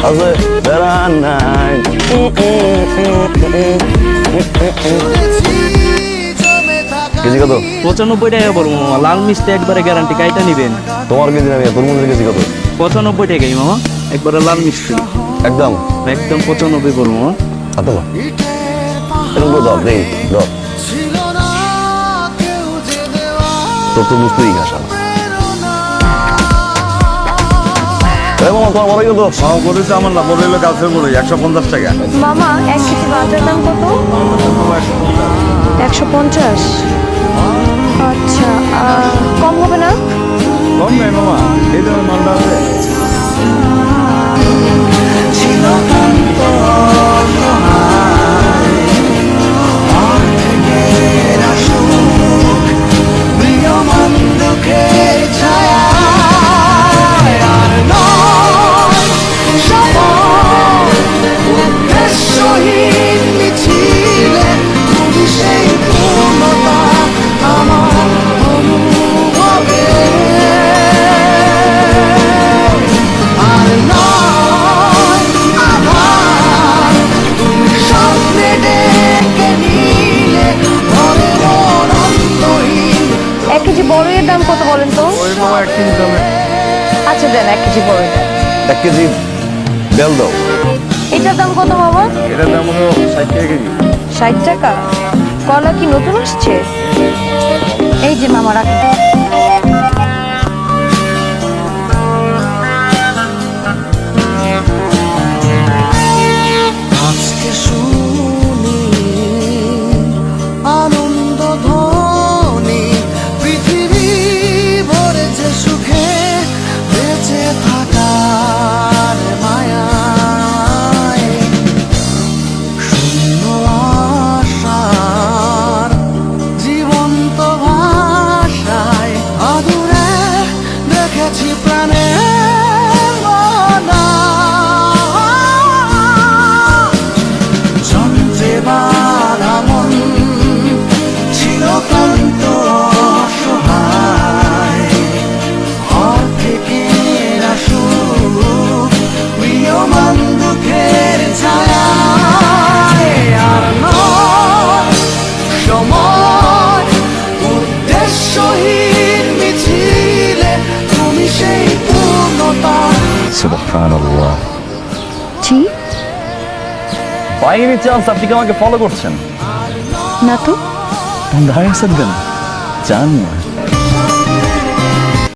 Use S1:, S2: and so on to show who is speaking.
S1: আছে বেড়া নাই কেজি কত?
S2: 95 টাকা পড়বো মামা, লাল মিষ্টি একবারে গ্যারান্টি। কাইটা নিবেন?
S1: তোমার কেজি না তোর মধ্যে কেজি কত?
S2: 95 টাকাই মামা, একবারে লাল মিষ্টি
S1: একদম
S2: একদম 95 পড়বো মামা।
S1: হাতে এরকম দাও নেই দাও তোর তো বুঝতেই ঘাসা মামা তোমার বড় কত?
S3: মামা বলেছে আমার না, বলে গাছের বলে 150 টাকা।
S4: মামা 1 কেজি গাজরের দাম কত? 150। আচ্ছা, কম হবে না?
S3: কম নাই মামা, এই ধরনের মালটা আছে।
S4: বড়ইয়ের দাম কত বলেন তো?
S3: ওই মামা 1 কেজি দামে।
S4: আচ্ছা দেন 1 কেজি বড়ই।
S1: 1 কেজি বেল দাও।
S4: এটার দাম কত বাবা?
S3: এটার দাম হলো 60 টাকা কেজি।
S4: 60 টাকা? কলা কি নতুন আসছে? এই যে মামা রাখেন।
S5: আজকে শুনি আনন্দ ধ্বনি, পৃথিবী ভরেছে সুখে বেঁচে থাকার মায়ায়, শূন্য আশার জীবন্ত ভাষায় আদুরে দেখেছি প্রাণে যন্ত্রে বাঁধা মন ছিল ক্লান্ত অসহায়, ঘর থেকে আসুক প্রিয়মান দুঃখের ছায়ায়, আর নয় সময় উদ্দেশ্যহীন মিছিলে তুমি সেই পূর্ণতা।
S1: সুবহানাল্লাহ।
S4: জি
S1: বাই এনি চান্স আপনি কি আমাকে ফলো করছেন?
S4: না তো।
S1: দাঁড়িয়ে আছেন কেন? জান না